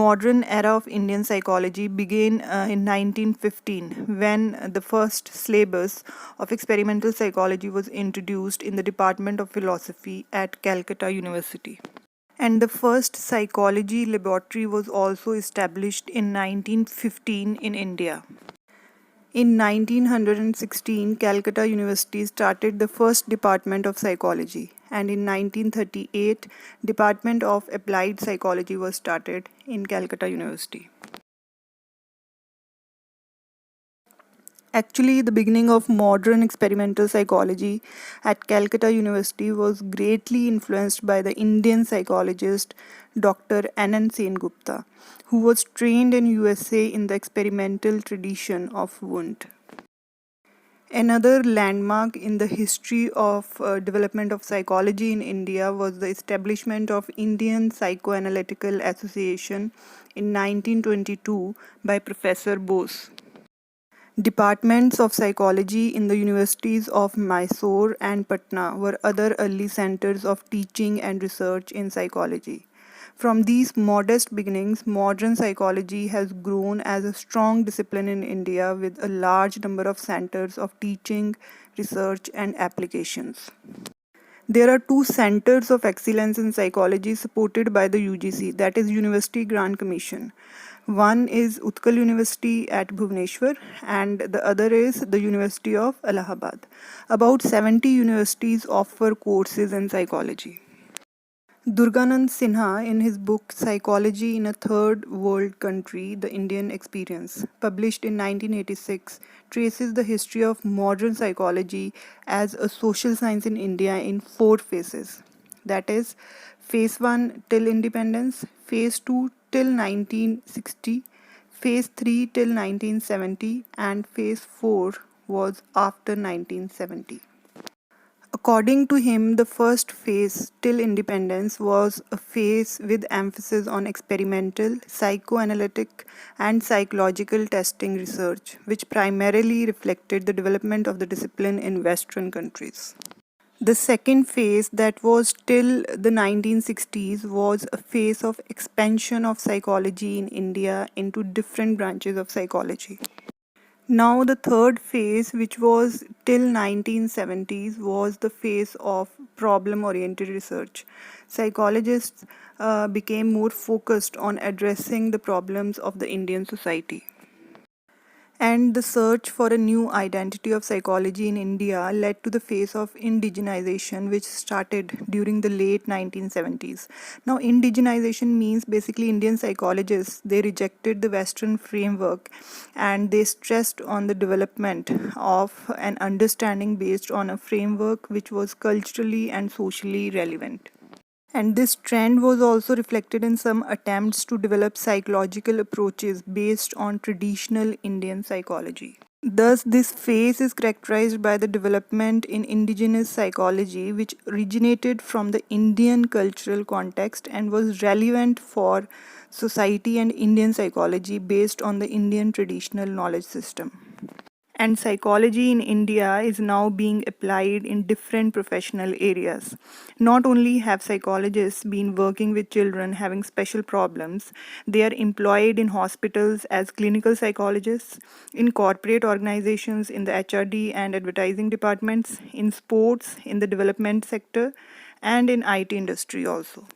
modern era of Indian psychology began in 1915 when the first syllabus of experimental psychology was introduced in the Department of Philosophy at Calcutta University. And the first psychology laboratory was also established in 1915 in India. In 1916, Calcutta University started the first department of psychology, and in 1938, Department of Applied Psychology was started in Calcutta University. Actually, the beginning of modern experimental psychology at Calcutta University was greatly influenced by the Indian psychologist Dr. Anand Sengupta, who was trained in USA in the experimental tradition of Wundt. Another landmark in the history of development of psychology in India was the establishment of Indian Psychoanalytical Association in 1922 by Professor Bose. Departments of psychology in the universities of Mysore and Patna were other early centers of teaching and research in psychology. From these modest beginnings, modern psychology has grown as a strong discipline in India with a large number of centers of teaching, research, and applications. There are two centers of excellence in psychology supported by the UGC, that is University Grant Commission. One is Utkal University at Bhubaneswar and the other is the University of Allahabad. About 70 universities offer courses in psychology. Durganand Sinha, in his book Psychology in a Third World Country, The Indian Experience, published in 1986, traces the history of modern psychology as a social science in India in four phases. That is, Phase 1 till independence, Phase 2 till 1960, Phase 3 till 1970, and Phase 4 was after 1970. According to him, the first phase, till independence, was a phase with emphasis on experimental, psychoanalytic, and psychological testing research, which primarily reflected the development of the discipline in Western countries. The second phase, that was till the 1960s, was a phase of expansion of psychology in India into different branches of psychology. Now the third phase, which was till 1970s, was the phase of problem-oriented research. Psychologists became more focused on addressing the problems of the Indian society. And the search for a new identity of psychology in India led to the phase of indigenization, which started during the late 1970s. Now, indigenization means basically Indian psychologists, they rejected the Western framework and they stressed on the development of an understanding based on a framework which was culturally and socially relevant. And this trend was also reflected in some attempts to develop psychological approaches based on traditional Indian psychology. Thus, this phase is characterized by the development in indigenous psychology, which originated from the Indian cultural context and was relevant for society and Indian psychology based on the Indian traditional knowledge system. And psychology in India is now being applied in different professional areas. Not only have psychologists been working with children having special problems, they are employed in hospitals as clinical psychologists, in corporate organizations in the HRD and advertising departments, in sports, in the development sector, and in IT industry also.